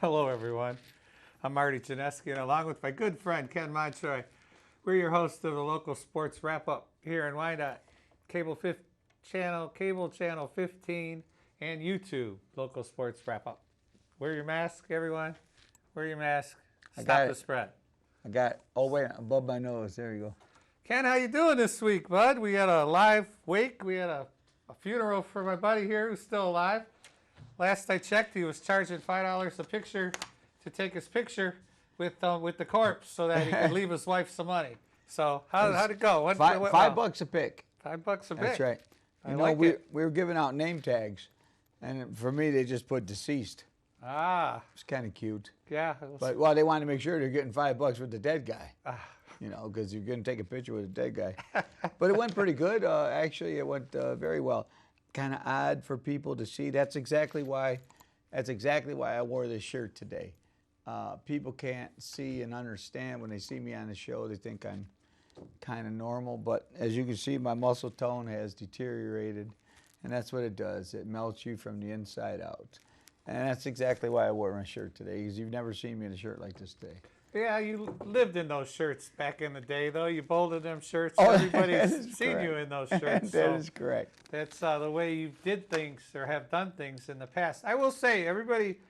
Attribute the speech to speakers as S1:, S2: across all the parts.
S1: Hello, everyone. I'm Marty and along with my good friend Ken Montroy, we're your hosts of the local sports wrap-up here in Wyandotte, cable channel 15, and YouTube local sports wrap-up. Wear your mask, everyone. Wear your mask. Stop the spread.
S2: I got it. Oh, wait, above my nose. There you go.
S1: Ken, how you doing this week, bud? We had a live wake. We had a funeral for my buddy here who's still alive. Last I checked, he was charging $5 a picture to take his picture with the corpse so that he could leave his wife some money. So how'd it go?
S2: Five bucks a pick.
S1: $5 a pick.
S2: That's right. We were giving out name tags, and for me, they just put deceased.
S1: Ah.
S2: It's kind of cute.
S1: Yeah.
S2: But they wanted to make sure they're getting $5 with the dead guy. Because you're going to take a picture with a dead guy. But it went pretty good. Actually, it went very well. Kind of odd for people to see. That's exactly why I wore this shirt today. People can't see and understand when they see me on the show. They think I'm kind of normal, but as you can see, my muscle tone has deteriorated, and that's what it does. It melts you from the inside out, and that's exactly why I wore my shirt today, because you've never seen me in a shirt like this today.
S1: Yeah, you lived in those shirts back in the day, though. You bolted them shirts.
S2: Oh,
S1: everybody's seen you in those shirts.
S2: That is correct.
S1: That's the way you did things or have done things in the past. I will say, everybody,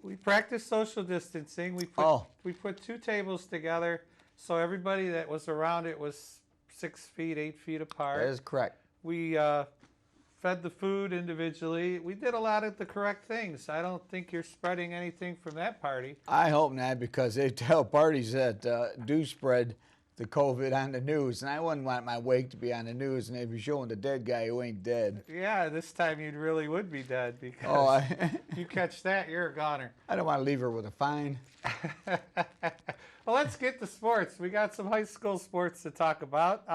S1: we practiced social distancing. We put two tables together, so everybody that was around it was 6 feet, 8 feet apart.
S2: That is correct.
S1: We fed the food individually. We did a lot of the correct things. I don't think you're spreading anything from that party.
S2: I hope not, because they tell parties that do spread the COVID on the news, and I wouldn't want my wake to be on the news and they'd be showing the dead guy who ain't dead.
S1: Yeah, this time you really would be dead, because you catch that, you're a goner.
S2: I don't want to leave her with a fine.
S1: Well, let's get to sports. We got some high school sports to talk about.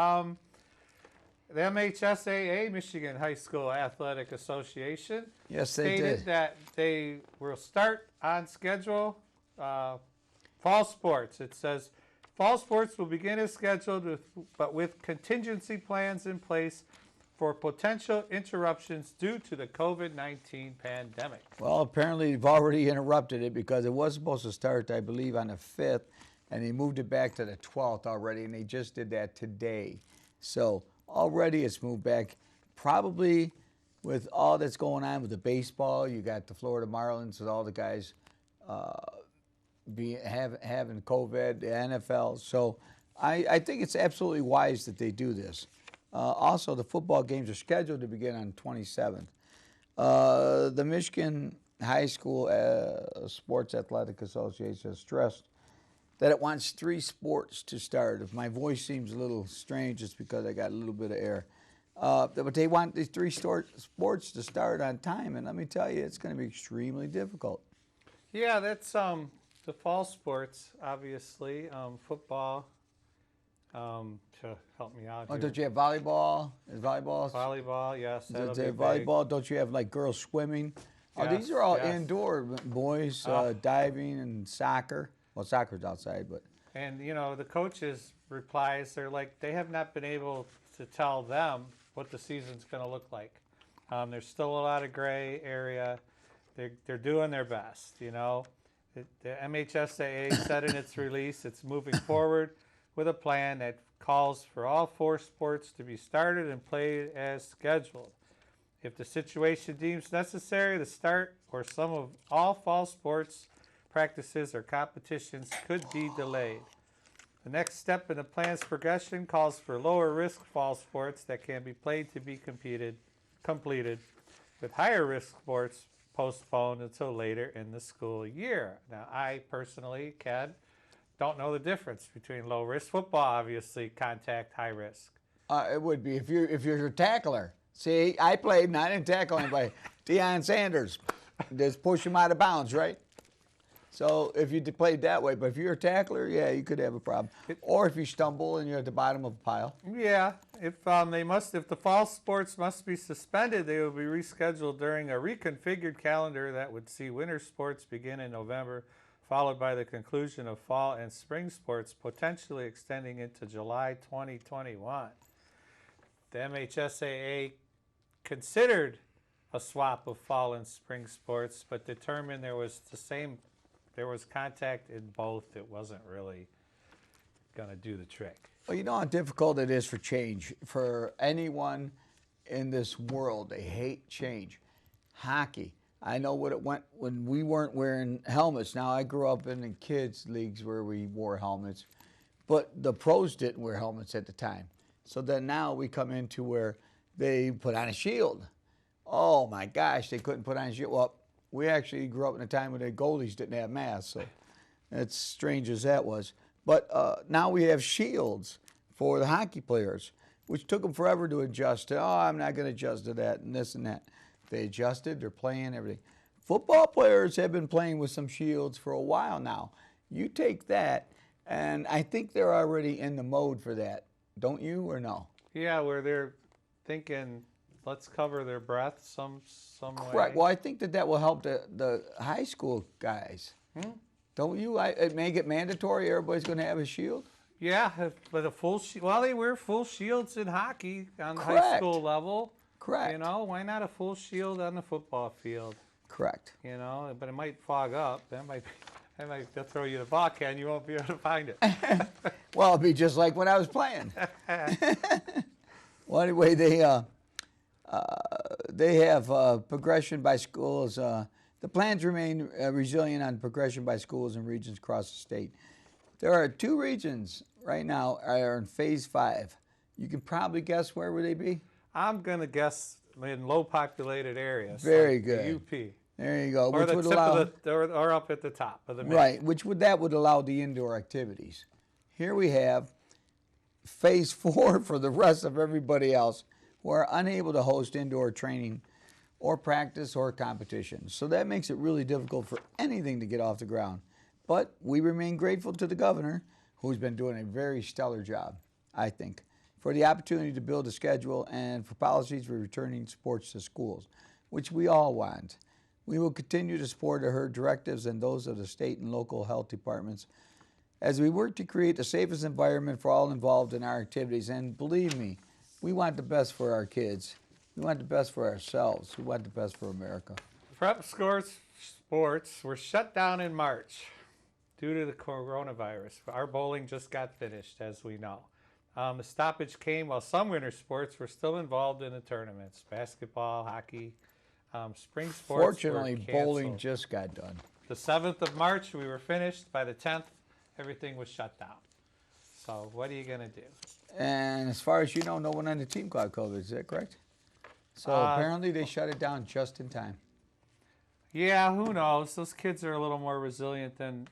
S1: The MHSAA, Michigan High School Athletic Association, stated that they will start on schedule fall sports. It says fall sports will begin as scheduled, but with contingency plans in place for potential interruptions due to the COVID-19 pandemic.
S2: Well, apparently they've already interrupted it, because it was supposed to start, I believe, on the 5th, and they moved it back to the 12th already, and they just did that today. So already it's moved back. Probably with all that's going on with the baseball, you got the Florida Marlins with all the guys having COVID, the NFL. So I think it's absolutely wise that they do this. Also, the football games are scheduled to begin on 27th. The Michigan High School Sports Athletic Association has stressed that it wants 3 sports to start. If my voice seems a little strange, it's because I got a little bit of air. But they want these 3 sports to start on time, and let me tell you, it's going to be extremely difficult.
S1: Yeah, that's the fall sports, obviously. Football, to help me out here.
S2: Don't you have volleyball? Is volleyball?
S1: Volleyball, yes.
S2: Volleyball. Don't you have like girls swimming?
S1: Yes,
S2: These are all indoor. Boys diving and soccer. Well, soccer's outside, but.
S1: And, the coaches' replies, they're like, they have not been able to tell them what the season's going to look like. There's still a lot of gray area. They're doing their best, The MHSAA said in its release it's moving forward with a plan that calls for all 4 sports to be started and played as scheduled. If the situation deems necessary, the start or some of all fall sports practices or competitions could be delayed. The next step in the plan's progression calls for lower risk fall sports that can be played to be completed, with higher risk sports postponed until later in the school year. Now, I personally, Ken, don't know the difference between low risk football, obviously, contact, high risk.
S2: It would be if you're a tackler. See, I played and I didn't tackle anybody. Deion Sanders, just push him out of bounds, right? So if you played that way, but if you're a tackler, yeah, you could have a problem. Or if you stumble and you're at the bottom of a pile.
S1: Yeah, if the fall sports must be suspended, they will be rescheduled during a reconfigured calendar that would see winter sports begin in November, followed by the conclusion of fall and spring sports, potentially extending into July 2021. The MHSAA considered a swap of fall and spring sports, but determined there was the same there was contact in both, it wasn't really going to do the trick.
S2: Well, you know how difficult it is for change. For anyone in this world, they hate change. Hockey, I know what it went when we weren't wearing helmets. Now, I grew up in the kids' leagues where we wore helmets, but the pros didn't wear helmets at the time. So then now we come into where they put on a shield. Oh my gosh, they couldn't put on a shield. Well, we actually grew up in a time when the goalies didn't have masks, so as strange as that was. But now we have shields for the hockey players, which took them forever to adjust to. Oh, I'm not going to adjust to that and this and that. They adjusted, they're playing, everything. Football players have been playing with some shields for a while now. You take that, and I think they're already in the mode for that. Don't you, or no?
S1: Yeah, where they're thinking, let's cover their breath some way.
S2: Correct. Well, I think that will help the high school guys. Don't you? Make it mandatory. Everybody's going to have a shield.
S1: Yeah, but a full well, they wear full shields in hockey on the high
S2: Correct.
S1: school level.
S2: Correct.
S1: You know, why not a full shield on the football field?
S2: Correct.
S1: You know, but it might fog up. That might they'll throw you the ball can. You won't be able to find it.
S2: Well, it'll be just like when I was playing. Well, anyway, they have progression by schools. The plans remain resilient on progression by schools and regions across the state. There are 2 regions right now are in phase 5. You can probably guess where would they be?
S1: I'm going to guess in low populated areas.
S2: Very
S1: like
S2: good.
S1: The UP.
S2: There you go.
S1: Or
S2: Which
S1: the
S2: would
S1: tip
S2: allow,
S1: of the, or up at the top of the map.
S2: right, that would allow the indoor activities. Here we have phase 4 for the rest of everybody else who are unable to host indoor training or practice or competition. So that makes it really difficult for anything to get off the ground. But we remain grateful to the governor, who's been doing a very stellar job, I think, for the opportunity to build a schedule and for policies for returning sports to schools, which we all want. We will continue to support her directives and those of the state and local health departments as we work to create the safest environment for all involved in our activities. And believe me, we want the best for our kids. We want the best for ourselves. We want the best for America.
S1: Prep sports were shut down in March due to the coronavirus. Our bowling just got finished, as we know. The stoppage came while some winter sports were still involved in the tournaments. Basketball, hockey, spring sports.
S2: Fortunately,
S1: were canceled.
S2: bowling just got done.
S1: The 7th of March, we were finished. By the 10th, everything was shut down. So what are you going to do?
S2: And as far as you know, no one on the team caught COVID. Is that correct? So apparently they shut it down just in time.
S1: Yeah, who knows? Those kids are a little more resilient than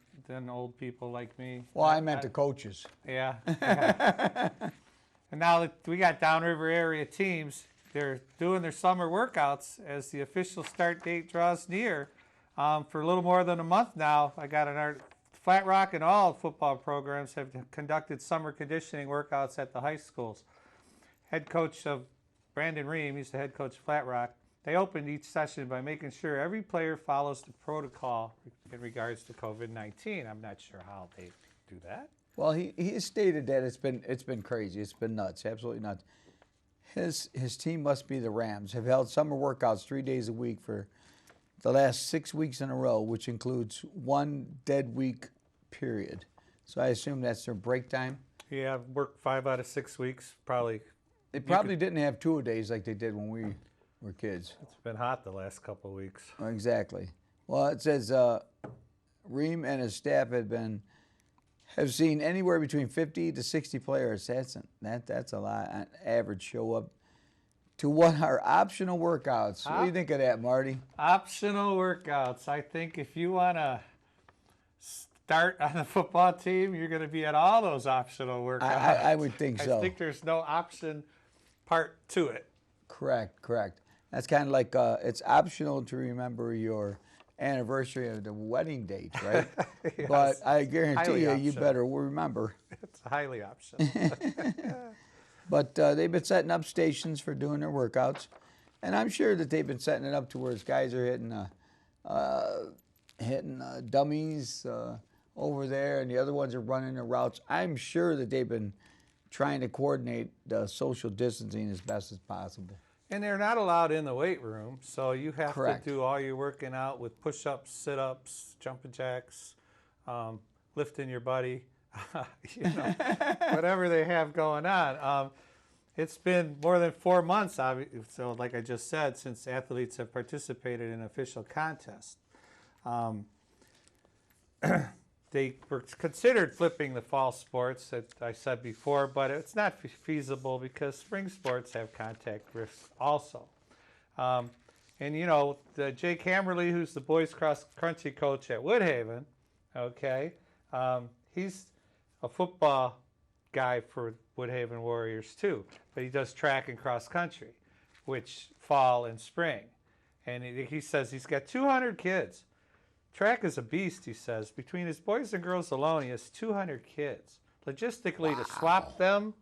S1: old people like me.
S2: Well, I meant the coaches.
S1: Yeah. And now that we got downriver area teams, they're doing their summer workouts as the official start date draws near. For a little more than a month now, I got an art. Flat Rock and all football programs have conducted summer conditioning workouts at the high schools. Head coach of Brandon Ream, he's the head coach of Flat Rock. They opened each session by making sure every player follows the protocol in regards to COVID-19. I'm not sure how they do that.
S2: Well, he has stated that it's been crazy. It's been nuts, absolutely nuts. His team must be the Rams, have held summer workouts 3 days a week for the last 6 weeks in a row, which includes 1 dead week period. So I assume that's their break time.
S1: Yeah, worked 5 out of 6 weeks, probably.
S2: They probably didn't have 2 days like they did when we were kids.
S1: It's been hot the last couple of weeks.
S2: Exactly. Well, it says Ream and his staff have seen anywhere between 50 to 60 players. That's a lot. On average, show up to what are optional workouts. What do you think of that, Marty?
S1: Optional workouts. I think if you want to start on the football team, you're going to be at all those optional workouts.
S2: I would think so.
S1: I think there's no option part to it.
S2: Correct. That's kind of like it's optional to remember your anniversary of the wedding date, right?
S1: Yes.
S2: But I guarantee
S1: Highly
S2: you
S1: optional.
S2: better remember.
S1: It's highly optional.
S2: But they've been setting up stations for doing their workouts. And I'm sure that they've been setting it up to where these guys are hitting dummies over there, and the other ones are running their routes. I'm sure that they've been trying to coordinate the social distancing as best as possible.
S1: And they're not allowed in the weight room, so you have
S2: Correct.
S1: to do all your working out with push-ups, sit-ups, jumping jacks, lifting your buddy, you know, whatever they have going on. It's been more than 4 months, so like I just said, since athletes have participated in official contests. They were considered flipping the fall sports, that I said before, but it's not feasible because spring sports have contact risks also. And, you know, Jake Hammerly, who's the boys cross country coach at Woodhaven, okay, he's a football guy for Woodhaven Warriors too, but he does track and cross country, which fall and spring. And he says he's got 200 kids. Track is a beast, he says. Between his boys and girls alone, he has 200 kids. Logistically, to swap them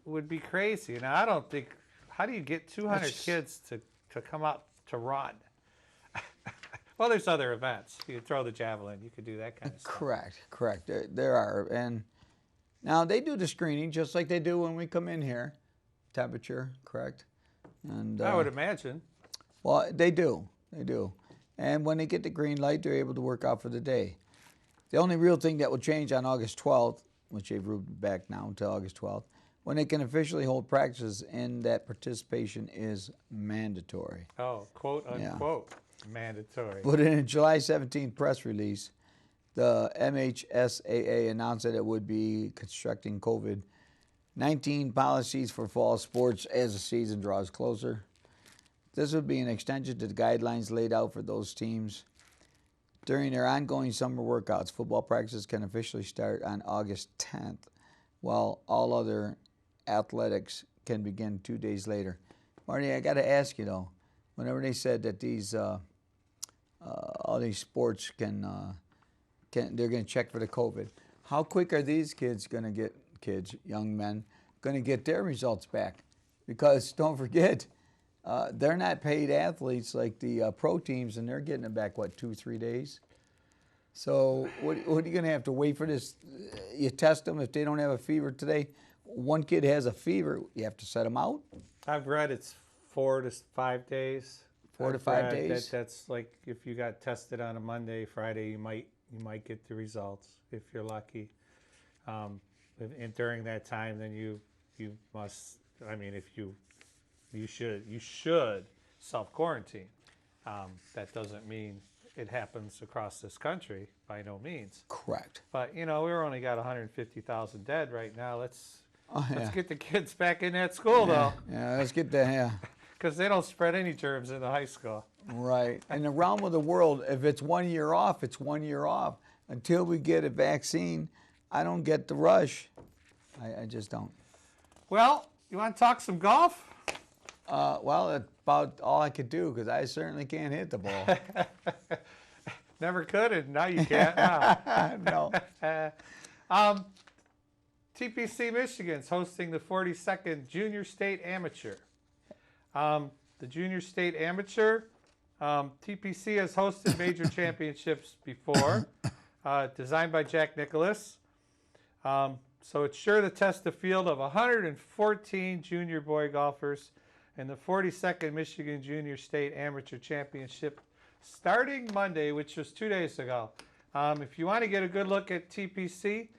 S1: would be crazy. Now, I don't think, how do you get 200 kids to come out to run? Well, there's other events. You could throw the javelin. You could do that kind of stuff.
S2: Correct. There are. And now they do the screening just like they do when we come in here. Temperature, correct? And
S1: I would imagine.
S2: Well, they do. And when they get the green light, they're able to work out for the day. The only real thing that will change on August 12th, which they've moved back now until August 12th, when they can officially hold practices, and that participation is mandatory.
S1: Oh, quote, unquote, mandatory.
S2: But in a July 17th press release, the MHSAA announced that it would be constructing COVID-19 policies for fall sports as the season draws closer. This would be an extension to the guidelines laid out for those teams. During their ongoing summer workouts, football practices can officially start on August 10th, while all other athletics can begin 2 days later. Marty, I got to ask you though, whenever they said that these all these sports they're going to check for the COVID, how quick are these young men, going to get their results back? Because don't forget, they're not paid athletes like the pro teams, and they're getting it back, 2-3 days? So what are you going to have to wait for this? You test them if they don't have a fever today. One kid has a fever, you have to set them out?
S1: I've read it's 4 to 5 days.
S2: 4 to 5 days?
S1: That's like if you got tested on a Monday, Friday, you might get the results if you're lucky. And during that time, then you must, I mean, if you should self-quarantine. That doesn't mean it happens across this country, by no means.
S2: Correct.
S1: But, you know, we've only got 150,000 dead right now. Let's get the kids back in that school, though.
S2: Yeah, let's get the,
S1: Because they don't spread any germs in the high school.
S2: Right. In the realm of the world, if it's 1 year off, it's 1 year off. Until we get a vaccine, I don't get the rush. I just don't.
S1: Well, you want to talk some golf?
S2: Well, that's about all I could do because I certainly can't hit the ball.
S1: Never could, and now you can't.
S2: No.
S1: TPC Michigan's hosting the 42nd Junior State Amateur. The Junior State Amateur, TPC has hosted major championships before, designed by Jack Nicholas. So it's sure to test the field of 114 junior boy golfers in the 42nd Michigan Junior State Amateur Championship starting Monday, which was 2 days ago. If you want to get a good look at TPC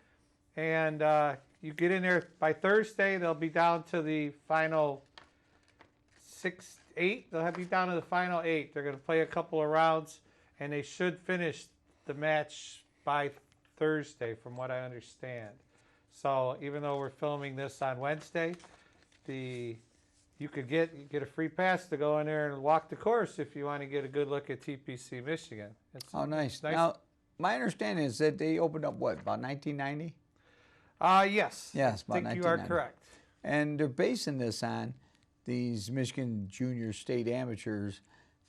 S1: and you get in there by Thursday, they'll be down to the final 8. They'll be down to the final 8. They're going to play a couple of rounds, and they should finish the match by Thursday, from what I understand. So even though we're filming this on Wednesday, you could get a free pass to go in there and walk the course if you want to get a good look at TPC Michigan.
S2: Oh, nice. Now, my understanding is that they opened up, about 1990?
S1: Yes.
S2: Yes, about
S1: I think
S2: 1990.
S1: you are correct.
S2: And they're basing this on these Michigan Junior State Amateurs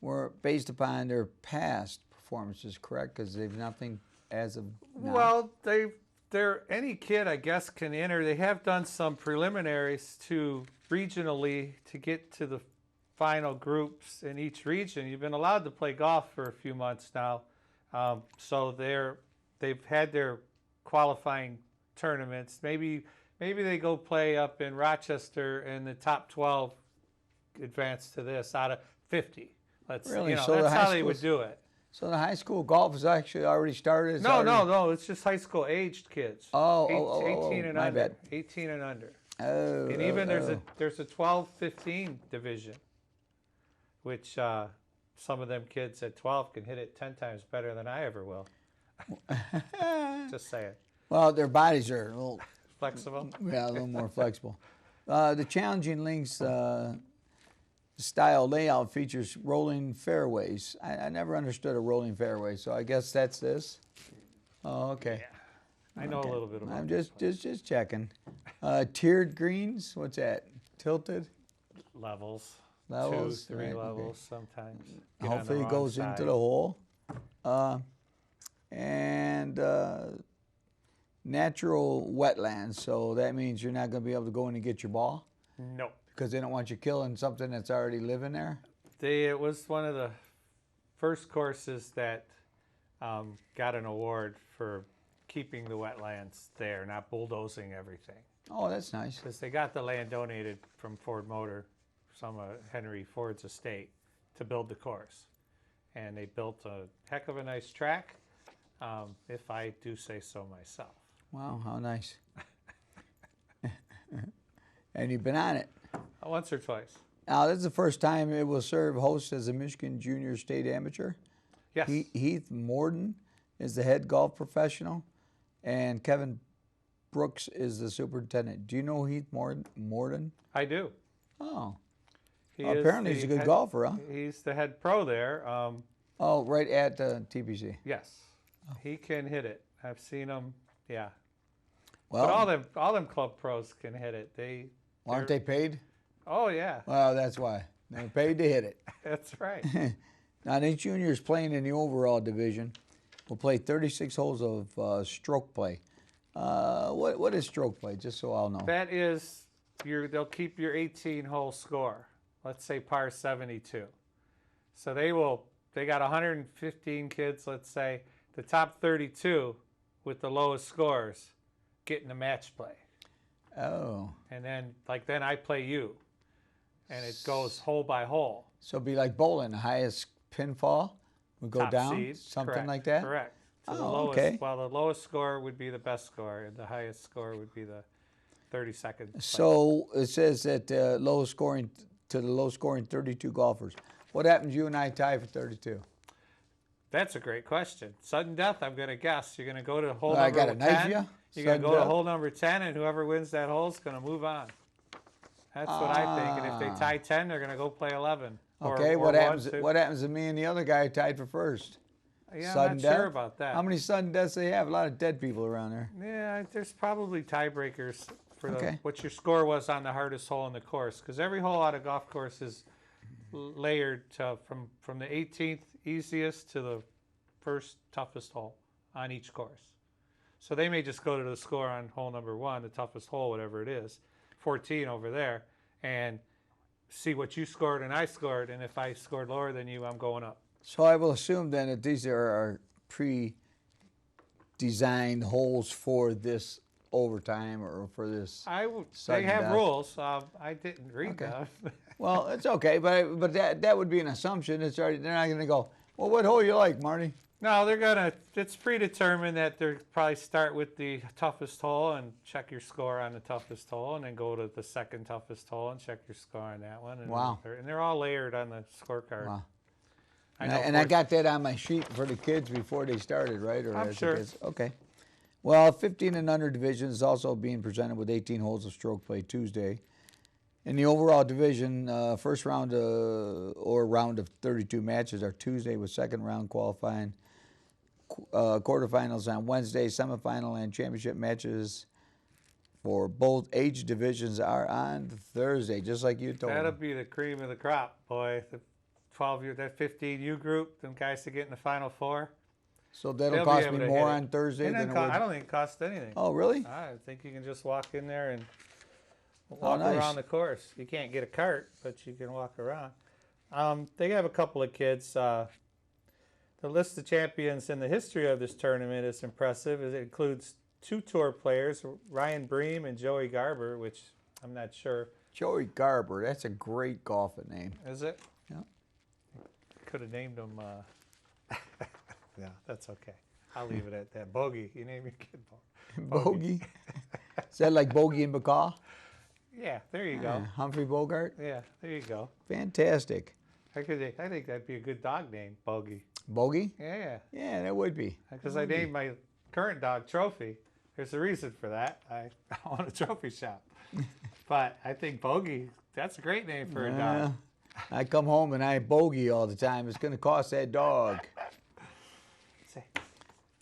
S2: were based upon their past performances, correct? Because they've nothing as of now.
S1: Well, any kid, I guess, can enter. They have done some preliminaries regionally to get to the final groups in each region. You've been allowed to play golf for a few months now. So they've had their qualifying tournaments. Maybe they go play up in Rochester and the top 12 advance to this out of 50.
S2: Really?
S1: So that's how they would do it.
S2: So the high school golf is actually already started? It's
S1: No,
S2: already...
S1: no. It's just high school aged kids.
S2: Oh,
S1: Eight-
S2: oh, oh,
S1: 18 and
S2: my
S1: under.
S2: bad.
S1: 18 and under.
S2: Oh,
S1: And even
S2: oh.
S1: there's a 12-15 division, which some of them kids at 12 can hit it 10 times better than I ever will. Just saying.
S2: Well, their bodies are a little,
S1: Flexible.
S2: yeah, a little more flexible. The Challenging Links style layout features rolling fairways. I never understood a rolling fairway, so I guess that's this. Oh, okay.
S1: Yeah. I know a little bit about
S2: I'm
S1: this
S2: just checking. Tiered greens, what's that? Tilted
S1: levels.
S2: levels?
S1: 2, 3
S2: Right, okay.
S1: levels sometimes. Get on the
S2: Hopefully it
S1: wrong
S2: goes
S1: side.
S2: into the hole. And natural wetlands, so that means you're not going to be able to go in and get your ball
S1: No.
S2: because they don't want you killing something that's already living there.
S1: It was one of the first courses that got an award for keeping the wetlands there, not bulldozing everything.
S2: Oh, that's nice.
S1: Because they got the land donated from Ford Motor, some of Henry Ford's estate, to build the course. And they built a heck of a nice track, if I do say so myself.
S2: Wow, how nice. And you've been on it.
S1: Once or twice.
S2: Now, this is the first time it will serve host as a Michigan Junior State Amateur.
S1: Yes.
S2: Heath Morden is the head golf professional, and Kevin Brooks is the superintendent. Do you know Heath Morden?
S1: I do.
S2: Oh.
S1: He
S2: Well,
S1: is
S2: apparently
S1: the
S2: he's a good
S1: head-
S2: golfer, huh?
S1: He's the head pro there.
S2: Oh, right at TPC.
S1: Yes. He can hit it. I've seen him. Yeah.
S2: Well,
S1: But all them club pros can hit it.
S2: aren't they paid?
S1: Oh yeah.
S2: Well, that's why. They're paid to hit it.
S1: That's right.
S2: Now, these juniors playing in the overall division will play 36 holes of stroke play. What is stroke play, just so I'll know?
S1: That is they'll keep your 18-hole score. Let's say par 72. So they got 115 kids, let's say. The top 32 with the lowest scores get in the match play.
S2: Oh.
S1: And then I play you. And it goes hole by hole.
S2: So it'd be like bowling. The highest pinfall would go
S1: Top
S2: down?
S1: seed,
S2: Something
S1: correct,
S2: like that?
S1: Correct. So the
S2: Oh,
S1: lowest,
S2: okay.
S1: Well, the lowest score would be the best score, and the highest score would be the 32nd place.
S2: So it says that the low scoring 32 golfers. What happens if you and I tie for 32?
S1: That's a great question. Sudden death, I'm going to guess. You're going to go to hole
S2: I
S1: number
S2: gotta knife
S1: 10.
S2: you?
S1: You're going
S2: Sudden
S1: to go to
S2: death?
S1: hole number 10, and whoever wins that hole is going to move on. That's what I think. And if they tie 10, they're going to go play 11.
S2: Okay,
S1: or
S2: what
S1: 1,
S2: happens?
S1: 2.
S2: What happens to me and the other guy tied for first?
S1: Yeah,
S2: Sudden
S1: I'm not
S2: death?
S1: sure about that.
S2: How many sudden deaths they have? A lot of dead people around there.
S1: Yeah, there's probably tiebreakers for
S2: Okay.
S1: what your score was on the hardest hole in the course. Because every hole out of golf course is layered from the 18th easiest to the first toughest hole on each course. So they may just go to the score on hole number 1, the toughest hole, whatever it is, 14 over there, and see what you scored and I scored. And if I scored lower than you, I'm going up.
S2: So I will assume then that these are pre-designed holes for this overtime or for this.
S1: They
S2: Sudden
S1: have
S2: death.
S1: rules. I didn't read
S2: Okay.
S1: them.
S2: Well, it's okay, but that would be an assumption. It's already, they're not going to go, well, what hole you like, Marty?
S1: No, it's predetermined that they'll probably start with the toughest hole and check your score on the toughest hole, and then go to the second toughest hole and check your score on that one. And
S2: Wow.
S1: They're all layered on the scorecard.
S2: Wow.
S1: I
S2: And
S1: know
S2: I, and I got that on my sheet for the kids before they started, right? Or
S1: I'm
S2: as the
S1: sure.
S2: kids? Okay. Well, 15 and under division is also being presented with 18 holes of stroke play Tuesday. In the overall division, first round or round of 32 matches are Tuesday, with second round qualifying. Quarterfinals on Wednesday, semifinal and championship matches for both age divisions are on Thursday, just like you told
S1: That'll
S2: me.
S1: be the cream of the crop, boy. The 12-year, that 15U group, them guys that get in the Final Four.
S2: So
S1: they'll
S2: that'll
S1: be
S2: cost
S1: able
S2: me
S1: to
S2: more
S1: hit it.
S2: on Thursday
S1: And
S2: than it
S1: I
S2: would.
S1: don't think it costs anything.
S2: Oh, really?
S1: I think you can just walk in there and walk
S2: nice.
S1: around the course. You can't get a cart, but you can walk around. They have a couple of kids. The list of champions in the history of this tournament is impressive. It includes 2 tour players, Ryan Bream and Joey Garber, which I'm not sure.
S2: Joey Garber, that's a great golfing name.
S1: Is it?
S2: Yeah.
S1: Could have named him Yeah, that's okay. I'll leave it at that. Bogey. You name your kid
S2: Bogey. Is that like Bogey and Bacall?
S1: Yeah, there you go.
S2: Humphrey Bogart?
S1: Yeah, there you go.
S2: Fantastic.
S1: I think that'd be a good dog name, Bogey.
S2: Bogey?
S1: Yeah,
S2: Yeah, that would be.
S1: because I named my current dog Trophy. There's a reason for that. I own a trophy shop. But I think Bogey, that's a great name for a dog.
S2: I come home and I bogey all the time. It's going to cost that dog.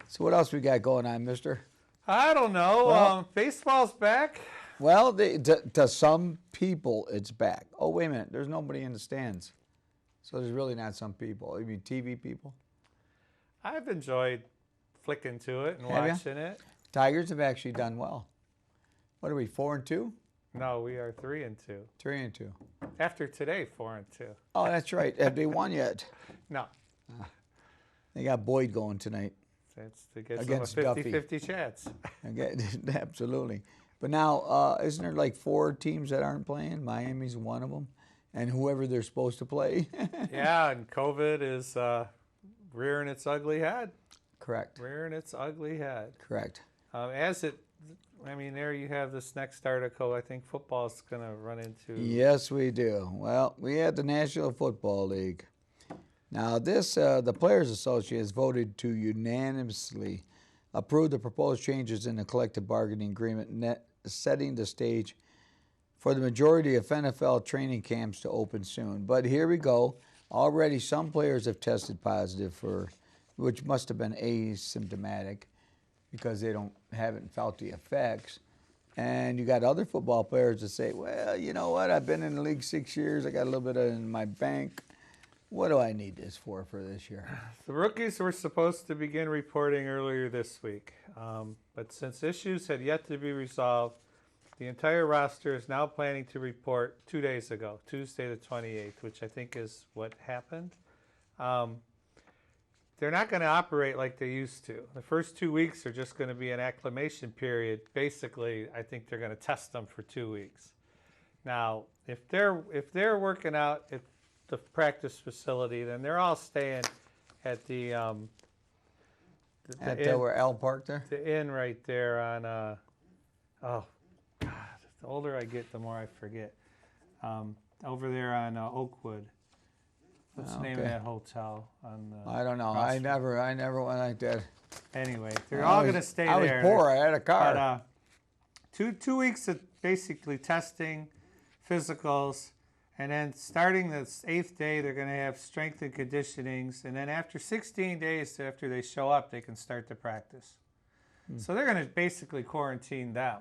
S2: So what else we got going on, mister?
S1: I don't know.
S2: Well-
S1: Baseball's back.
S2: Well, to some people, it's back. Oh, wait a minute. There's nobody in the stands. So there's really not some people. You mean TV people?
S1: I've enjoyed flicking to it and
S2: Have ya?
S1: watching it.
S2: Tigers have actually done well. What are we, 4-2?
S1: No, we are 3-2.
S2: 3-2.
S1: After today, 4-2.
S2: Oh, that's right. Have they won yet?
S1: No,
S2: They got Boyd going tonight.
S1: it's to get
S2: Against
S1: some
S2: Duffy.
S1: 50-50 chance.
S2: Okay, absolutely. But now, isn't there like 4 teams that aren't playing? Miami's one of them. And whoever they're supposed to play.
S1: Yeah, and COVID is rearing its ugly head.
S2: Correct.
S1: Rearing its ugly head.
S2: Correct.
S1: There you have this next article. I think football's going to run into.
S2: Yes, we do. Well, we had the National Football League. Now, the Players Association has voted to unanimously approve the proposed changes in the collective bargaining agreement, setting the stage for the majority of NFL training camps to open soon. But here we go. Already some players have tested positive which must have been asymptomatic because they haven't felt the effects. And you got other football players that say, well, you know what? I've been in the league 6 years. I got a little bit in my bank. What do I need this for this year?
S1: The rookies were supposed to begin reporting earlier this week. But since issues had yet to be resolved, the entire roster is now planning to report 2 days ago, Tuesday the 28th, which I think is what happened. They're not going to operate like they used to. The first 2 weeks are just going to be an acclimation period. Basically, I think they're going to test them for 2 weeks. Now, if they're working out at the practice facility, then they're all staying at the inn,
S2: Where Al parked there?
S1: the inn right there on. Oh, God! The older I get, the more I forget. Over there on Oakwood. What's the name of
S2: Okay.
S1: that hotel?
S2: I don't know.
S1: Cross
S2: I never went like that.
S1: Anyway, they're all going to stay
S2: I
S1: there.
S2: was poor. I had a car.
S1: But 2 weeks of basically testing, physicals, and then starting the 8th day, they're going to have strength and conditionings, and then after 16 days after they show up, they can start to practice. So they're going to basically quarantine them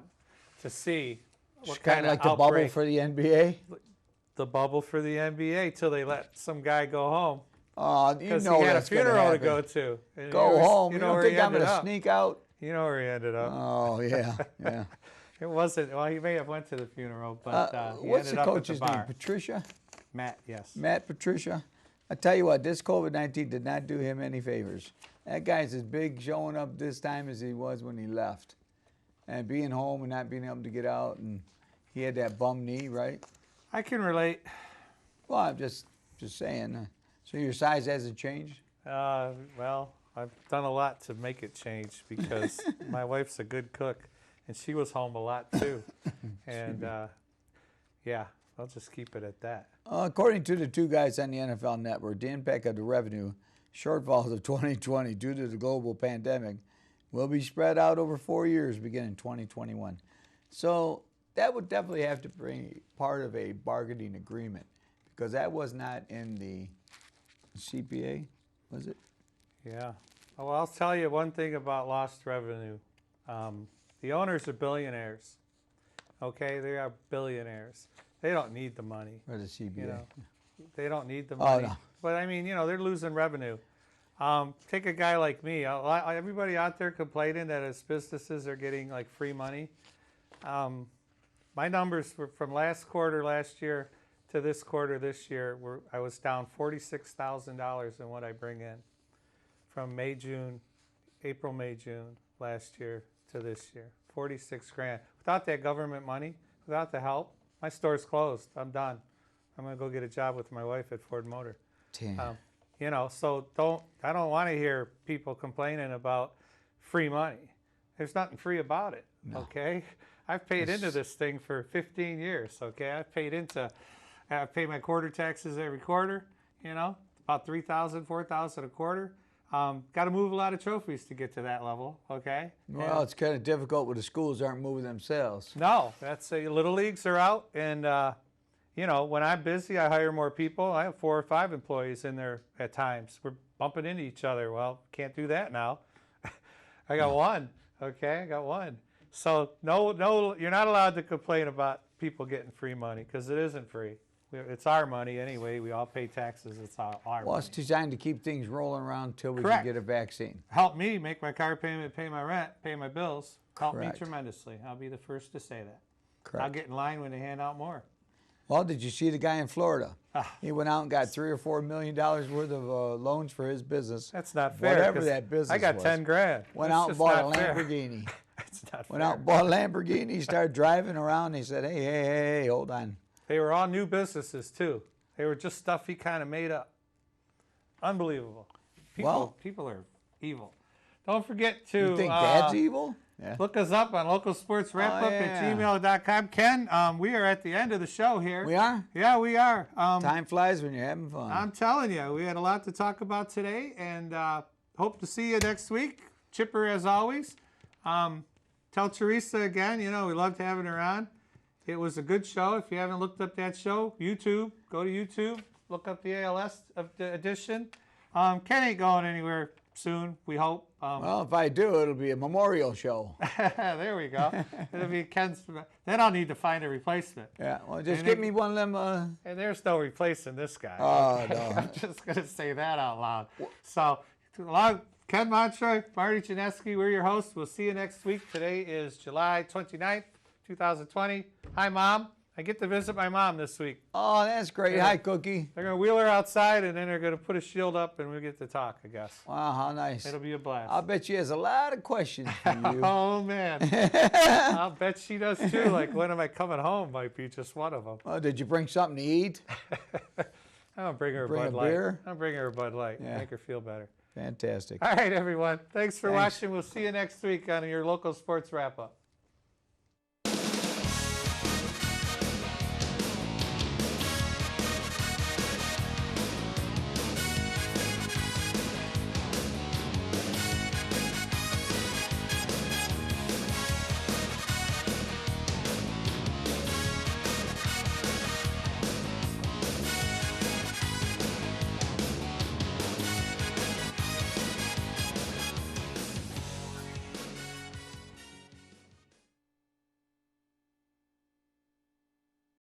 S1: to see what kind of
S2: like the bubble
S1: outbreak.
S2: for the NBA.
S1: The bubble for the NBA till they let some guy go home.
S2: Oh, you
S1: Because
S2: know
S1: he had a
S2: that's gonna
S1: funeral to
S2: happen.
S1: go to. And
S2: Go home. You
S1: know
S2: don't
S1: where
S2: think
S1: he
S2: I'm going
S1: ended
S2: to
S1: up.
S2: sneak out?
S1: You know where he ended up.
S2: Oh, yeah, yeah.
S1: It wasn't. Well, he may have went to the funeral, but he
S2: What's
S1: ended
S2: the
S1: up at the
S2: coach's name?
S1: bar.
S2: Patricia?
S1: Matt, yes.
S2: Matt Patricia? I tell you what, this COVID-19 did not do him any favors. That guy's as big showing up this time as he was when he left. And being home and not being able to get out, and he had that bum knee, right?
S1: I can relate.
S2: Well, I'm just saying. So your size hasn't changed?
S1: Well, I've done a lot to make it change because my wife's a good cook, and she was home a lot too. And yeah, I'll just keep it at that.
S2: According to the two guys on the NFL Network, the impact of the revenue shortfalls of 2020 due to the global pandemic will be spread out over 4 years beginning 2021. So that would definitely have to be part of a bargaining agreement because that was not in the CPA, was it?
S1: Yeah. Well, I'll tell you one thing about lost revenue. The owners are billionaires. Okay, they are billionaires. They don't need the money.
S2: Or the CPA?
S1: You know, they don't need the money.
S2: no.
S1: But I mean, they're losing revenue. Take a guy like me. Everybody out there complaining that his businesses are getting like free money. My numbers were from last quarter last year to this quarter this year. I was down $46,000 in what I bring in from April, May, June last year to this year. 46 grand. Without that government money, without the help, my store's closed. I'm done. I'm gonna go get a job with my wife at Ford Motor.
S2: Damn.
S1: You know, so I don't want to hear people complaining about free money. There's nothing free about it.
S2: No.
S1: Okay, I've paid into this thing for 15 years. Okay, I pay my quarter taxes every quarter. You know, about $3,000, $4,000 a quarter. Got to move a lot of trophies to get to that level. Okay.
S2: Well, it's kind of difficult when the schools aren't moving themselves.
S1: No, that's little leagues are out, and you know, when I'm busy, I hire more people. I have 4 or 5 employees in there at times. We're bumping into each other. Well, can't do that now. I got one. Okay, I got one. So no, you're not allowed to complain about people getting free money because it isn't free. It's our money anyway. We all pay taxes. It's our
S2: Well,
S1: money.
S2: it's designed to keep things rolling around until we
S1: Correct.
S2: can get a vaccine.
S1: Help me make my car payment, pay my rent, pay my bills. Help me
S2: Correct.
S1: tremendously. I'll be the first to say that.
S2: Correct.
S1: I'll get in line when they hand out more.
S2: Well, did you see the guy in Florida? He went out and got $3 or $4 million worth of loans for his business.
S1: That's not fair.
S2: Whatever
S1: 'cause
S2: that business
S1: I got
S2: was.
S1: 10 grand.
S2: Went
S1: That's
S2: out and
S1: just
S2: bought a
S1: not fair.
S2: Lamborghini.
S1: It's not
S2: Went
S1: fair.
S2: out and bought a Lamborghini, started driving around. He said, hey, hold on.
S1: They were all new businesses too. They were just stuff he kind of made up. Unbelievable. People are evil. Don't forget to
S2: You think Dad's evil? Yeah.
S1: look us up on localsportswrapup
S2: yeah.
S1: at gmail.com. Ken, we are at the end of the show here.
S2: We are?
S1: Yeah, we are.
S2: Time flies when you're having fun.
S1: I'm telling you, we had a lot to talk about today, and hope to see you next week. Chipper as always. Tell Teresa again, you know, we loved having her on. It was a good show. If you haven't looked up that show, YouTube, go to YouTube, look up the ALS edition. Ken ain't going anywhere soon, we hope.
S2: Well, if I do, it'll be a memorial show.
S1: There we go. It'll be Ken's. Then I'll need to find a replacement.
S2: Yeah, well, just
S1: And
S2: give
S1: it-
S2: me one of them.
S1: And there's no replacing this guy.
S2: Oh,
S1: okay?
S2: no.
S1: I'm just going to say that out loud. So, Ken Montroy, Marty Janeski, we're your hosts. We'll see you next week. Today is July 29th, 2020. Hi, Mom. I get to visit my mom this week.
S2: Oh, that's great.
S1: Yeah.
S2: Hi, Cookie.
S1: They're going to wheel her outside, and then they're going to put a shield up, and we'll get to talk, I guess.
S2: Wow, how nice.
S1: It'll be a blast.
S2: I'll bet she has a lot of questions for you.
S1: Oh, man. I'll bet she does, too. Like, when am I coming home might be just one of them.
S2: Oh, did you bring something to eat?
S1: I'll bring her a
S2: Bring
S1: Bud
S2: a
S1: Light.
S2: beer?
S1: I'll bring her a Bud Light.
S2: Yeah.
S1: Make her feel better.
S2: Fantastic.
S1: All right, everyone. Thanks for
S2: Thanks.
S1: watching. We'll see you next week on your local sports wrap-up.